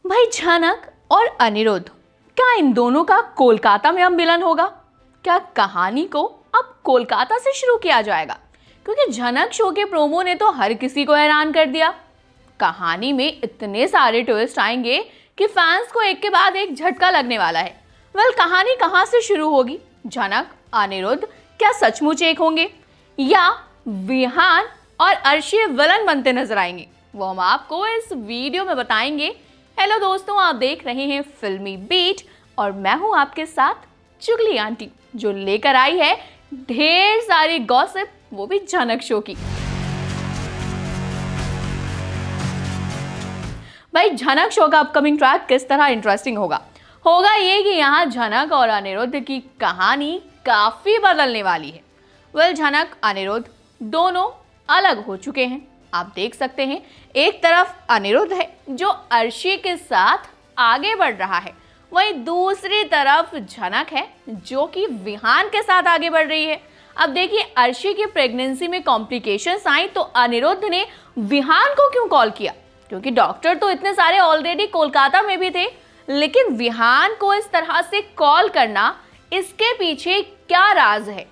भाई झनक और अनिरुद्ध, क्या इन दोनों का कोलकाता में अब मिलन होगा? क्या कहानी को अब कोलकाता से शुरू किया जाएगा? क्योंकि झनक शो के प्रोमो ने तो हर किसी को हैरान कर दिया। कहानी में इतने सारे ट्विस्ट आएंगे कि फैंस को एक के बाद एक झटका लगने वाला है। कहानी कहां से शुरू होगी? झनक अनिरुद्ध क्या सचमुच एक होंगे या विहान और अर्शी विलन बनते नजर आएंगे? वो हम आपको इस वीडियो में बताएंगे। हेलो दोस्तों, आप देख रहे हैं फिल्मी बीट और मैं हूं आपके साथ चुगली आंटी, जो लेकर आई है ढेर सारी गॉसिप, वो भी झनक शो की। भाई झनक शो का अपकमिंग ट्रैक किस तरह इंटरेस्टिंग होगा ये कि यहाँ झनक और अनिरुद्ध की कहानी काफी बदलने वाली है। झनक अनिरुद्ध दोनों अलग हो चुके हैं। आप देख सकते हैं, एक तरफ अनिरुद्ध है जो अर्शी के साथ आगे बढ़ रहा है, वहीं दूसरी तरफ झनक है जो कि विहान के साथ आगे बढ़ रही है। अब देखिए, अर्शी की प्रेगनेंसी में कॉम्प्लिकेशंस आई तो अनिरुद्ध ने विहान को क्यों कॉल किया? क्योंकि डॉक्टर तो इतने सारे ऑलरेडी कोलकाता में भी थे, लेकिन विहान को इस तरह से कॉल करना, इसके पीछे क्या राज है,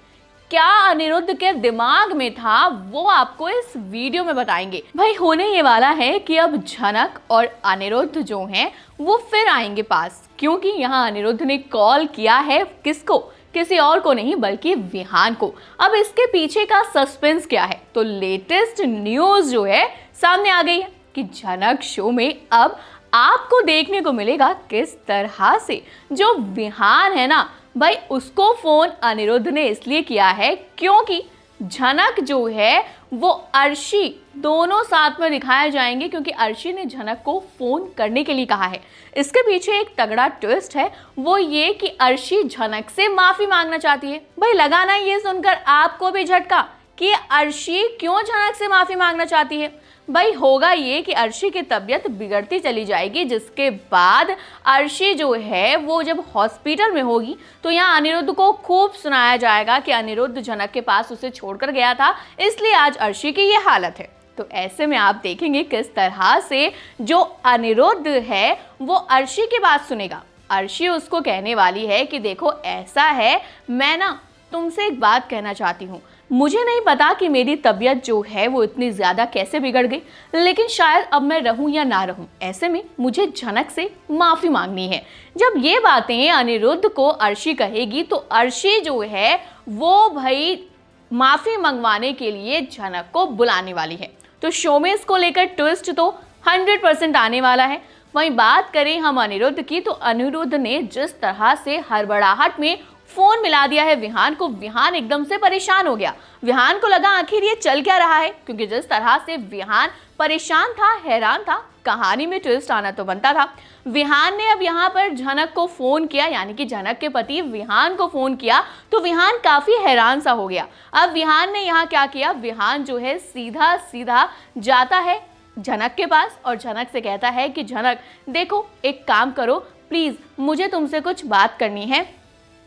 क्या अनिरुद्ध के दिमाग में था, वो आपको इस वीडियो में बताएंगे। भाई होने ये वाला है कि अब झनक और अनिरुद्ध जो हैं वो फिर आएंगे पास, क्योंकि यहाँ अनिरुद्ध ने कॉल किया है किसको? किसी और को नहीं बल्कि विहान को। अब इसके पीछे का सस्पेंस क्या है? तो लेटेस्ट न्यूज जो है सामने आ गई है कि झनक शो में अब आपको देखने को मिलेगा किस तरह से जो विहान है ना भाई, उसको फोन अनिरुद्ध ने इसलिए किया है क्योंकि झनक जो है वो अर्शी दोनों साथ में दिखाए जाएंगे, क्योंकि अर्शी ने झनक को फोन करने के लिए कहा है। इसके पीछे एक तगड़ा ट्विस्ट है, वो ये कि अर्शी झनक से माफी मांगना चाहती है। भाई लगाना ये सुनकर आपको भी झटका कि अर्शी क्यों झनक से माफी मांगना चाहती है। भाई होगा ये कि अर्शी की तबीयत बिगड़ती चली जाएगी, जिसके बाद अर्शी जो है वो जब हॉस्पिटल में होगी तो यहाँ अनिरुद्ध को खूब सुनाया जाएगा कि अनिरुद्ध झनक के पास उसे छोड़कर गया था, इसलिए आज अर्शी की ये हालत है। तो ऐसे में आप देखेंगे किस तरह से जो अनिरुद्ध है वो अर्शी की बात सुनेगा। अर्शी उसको कहने वाली है कि देखो ऐसा है, मैं ना तुमसे एक बात कहना चाहती हूँ। मुझे नहीं पता कि मेरी तबीयत जो है वो इतनी ज़्यादा कैसे बिगड़ गई, लेकिन शायद अब मैं रहूं या ना रहूं, ऐसे में मुझे झनक से माफ़ी मांगनी है। जब ये बातें अनिरुद्ध को अर्शी कहेगी तो अर्शी जो है वो भाई माफ़ी मंगवाने के लिए झनक को बुलाने वाली है। तो शो में इसको लेकर ट्विस्ट तो 100% आने वाला है। वहीं बात करें हम अनिरुद्ध की, तो अनिरुद्ध ने जिस तरह से हड़बड़ाहट में फोन मिला दिया है विहान को, विहान एकदम से परेशान हो गया। विहान को लगा आखिर ये चल क्या रहा है, क्योंकि जिस तरह से विहान परेशान था, हैरान था, कहानी में ट्विस्ट आना तो बनता था। विहान ने अब यहाँ पर झनक को फोन किया, यानी कि झनक के पति विहान को फोन किया, तो विहान काफी हैरान सा हो गया। अब विहान ने यहाँ क्या किया, विहान जो है सीधा सीधा जाता है झनक के पास और झनक से कहता है कि झनक देखो, एक काम करो प्लीज, मुझे तुमसे कुछ बात करनी है।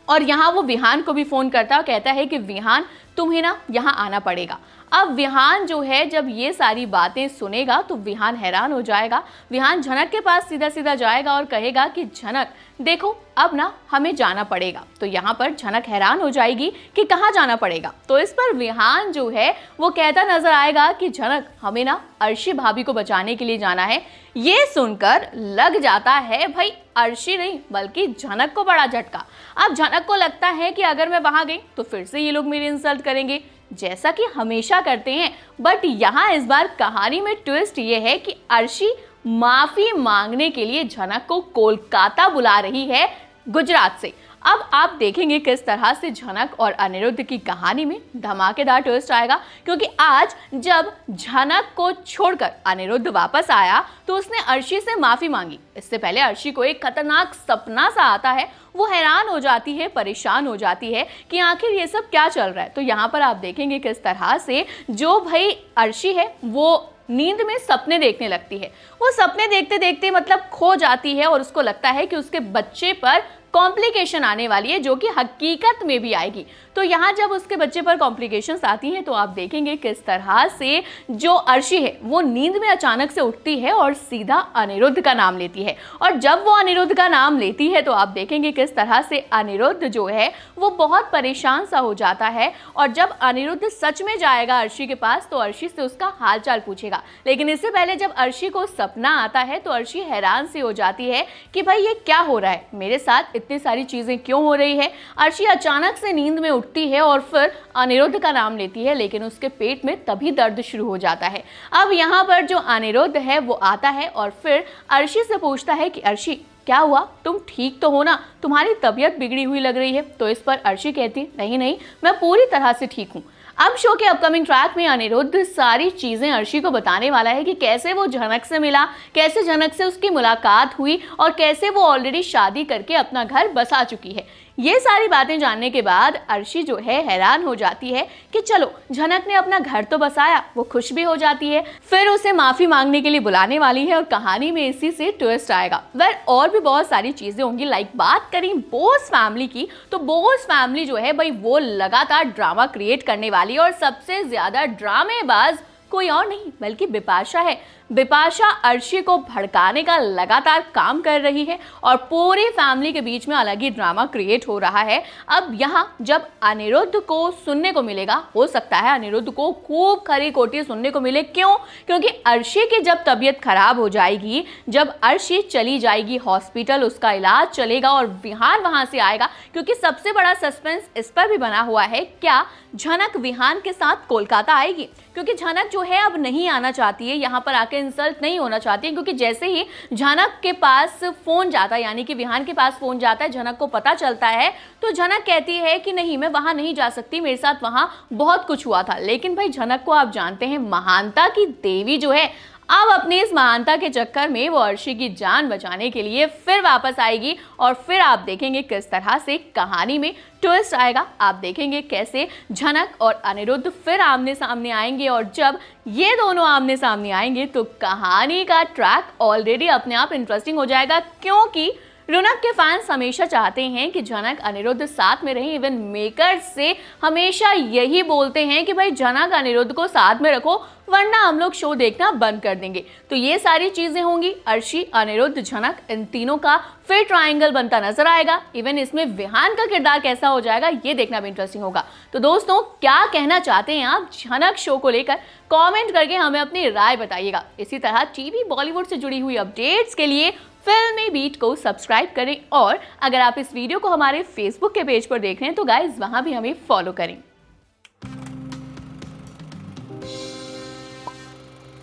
और यहाँ वो विहान को भी फोन करता है, कहता है कि विहान तुम्हें ना यहाँ आना पड़ेगा। अब विहान जो है जब ये सारी बातें सुनेगा तो विहान हैरान हो जाएगा। विहान झनक के पास सीधा सीधा जाएगा और कहेगा कि झनक देखो, अब ना हमें जाना पड़ेगा। तो यहाँ पर झनक हैरान हो जाएगी कि कहाँ जाना पड़ेगा। तो इस पर विहान जो है वो कहता नजर आएगा कि झनक हमें ना अर्शी भाभी को बचाने के लिए जाना है। ये सुनकर लग जाता है भाई अर्शी नहीं बल्कि झनक को बड़ा झटका। अब झनक को लगता है कि अगर मैं वहां गई तो फिर से ये लोग मेरी इंसल्ट करेंगे, जैसा कि हमेशा करते हैं। बट यहाँ इस बार कहानी में ट्विस्ट ये है कि अर्शी माफी मांगने के लिए झनक को कोलकाता बुला रही है गुजरात से। अब आप देखेंगे किस तरह से झनक और अनिरुद्ध की कहानी में धमाकेदार ट्विस्ट आएगा, क्योंकि आज जब झनक को छोड़कर अनिरुद्ध वापस आया तो उसने अर्शी से माफी मांगी। इससे पहले अर्शी को एक खतरनाक सपना सा आता है, वो हैरान हो जाती है, परेशान हो जाती है कि आखिर ये सब क्या चल रहा है। तो यहाँ पर आप देखेंगे किस तरह से जो भाई अर्शी है वो नींद में सपने देखने लगती है। वो सपने देखते देखते मतलब खो जाती है और उसको लगता है कि उसके बच्चे पर कॉम्प्लिकेशन आने वाली है, जो कि हकीकत में भी आएगी। तो यहाँ जब उसके बच्चे पर कॉम्प्लिकेशंस आती हैं तो आप देखेंगे किस तरह से जो अर्शी है वो नींद में अचानक से उठती है और सीधा अनिरुद्ध का नाम लेती है। और जब वो अनिरुद्ध का नाम लेती है तो आप देखेंगे किस तरह से अनिरुद्ध जो है वो बहुत परेशान सा हो जाता है। और जब अनिरुद्ध सच में जाएगा अर्शी के पास तो अर्शी से उसका हालचाल पूछेगा। लेकिन इससे पहले जब अर्शी को सपना आता है तो अर्शी हैरान सी हो जाती है कि भाई ये क्या हो रहा है, मेरे साथ इतनी सारी चीजें क्यों हो रही है। अर्शी अचानक से नींद में उठती है और फिर अनिरुद्ध का नाम लेती है, लेकिन उसके पेट में तभी दर्द शुरू हो जाता है। अब यहाँ पर जो अनिरुद्ध है वो आता है और फिर अर्शी से पूछता है कि अर्शी क्या हुआ, तुम ठीक तो हो ना, तुम्हारी तबीयत बिगड़ी हुई लग रही है। तो इस पर अर्शी कहती नहीं नहीं, मैं पूरी तरह से ठीक हूँ। अब शो के अपकमिंग ट्रैक में अनिरुद्ध सारी चीजें अर्शी को बताने वाला है कि कैसे वो झनक से मिला, कैसे झनक से उसकी मुलाकात हुई और कैसे वो ऑलरेडी शादी करके अपना घर बसा चुकी है। ये सारी बातें जानने के बाद अर्शी जो है हैरान हो जाती है कि चलो झनक ने अपना घर तो बसाया, वो खुश भी हो जाती है, फिर उसे माफी मांगने के लिए बुलाने वाली है और कहानी में इसी से ट्विस्ट आएगा। और भी बहुत सारी चीजें होंगी। बात करें बोस फैमिली की तो बोस फैमिली जो है भाई वो लगातार ड्रामा क्रिएट करने वाली है और सबसे ज्यादा ड्रामेबाज कोई और नहीं बल्कि बिपाशा है। बिपाशा अर्शी को भड़काने का लगातार काम कर रही है और पूरी फैमिली के बीच में अलग ही ड्रामा क्रिएट हो रहा है। अब यहाँ जब अनिरुद्ध को सुनने को मिलेगा, हो सकता है अनिरुद्ध को खूब खरी खोटी सुनने को मिले। क्यों? क्योंकि अर्शी की जब तबीयत खराब हो जाएगी, जब अर्शी चली जाएगी हॉस्पिटल, उसका इलाज चलेगा और विहान वहां से आएगा। क्योंकि सबसे बड़ा सस्पेंस इस पर भी बना हुआ है, क्या झनक विहान के साथ कोलकाता आएगी? क्योंकि झनक जो है अब नहीं आना चाहती है, यहाँ पर आके इंसल्ट नहीं होना चाहती है। क्योंकि जैसे ही झनक के पास फोन जाता है, यानी कि विहान के पास फोन जाता है, झनक को पता चलता है तो झनक कहती है कि नहीं मैं वहां नहीं जा सकती, मेरे साथ वहां बहुत कुछ हुआ था। लेकिन भाई झनक को आप जानते हैं महानता की देवी जो है, अब अपनी इस महानता के चक्कर में वो अर्शी की जान बचाने के लिए फिर वापस आएगी और फिर आप देखेंगे किस तरह से कहानी में ट्विस्ट आएगा। आप देखेंगे कैसे झनक और अनिरुद्ध फिर आमने सामने आएंगे और जब ये दोनों आमने सामने आएंगे तो कहानी का ट्रैक ऑलरेडी अपने आप इंटरेस्टिंग हो जाएगा। क्योंकि रौनक के फैंस हमेशा चाहते हैं कि झनक अनिरुद्ध साथ में रहे। इवन मेकर्स से हमेशा यही बोलते हैं कि भाई झनक अनिरुद्ध को साथ में रखो वरना हम लोग शो देखना बंद कर देंगे। तो ये सारी चीजें होंगी। अर्शी, अनिरुद्ध, झनक, इन तीनों का फिर ट्रायंगल बनता नजर आएगा। इवन इसमें विहान का किरदार कैसा हो जाएगा ये देखना भी इंटरेस्टिंग होगा। तो दोस्तों क्या कहना चाहते हैं आप झनक शो को लेकर, कमेंट करके हमें अपनी राय बताइएगा। इसी तरह टीवी बॉलीवुड से जुड़ी हुई अपडेट्स के लिए फिल्मी बीट को सब्सक्राइब करें और अगर आप इस वीडियो को हमारे फेसबुक के पेज पर देख रहे हैं तो गाइज वहां भी हमें फॉलो करें।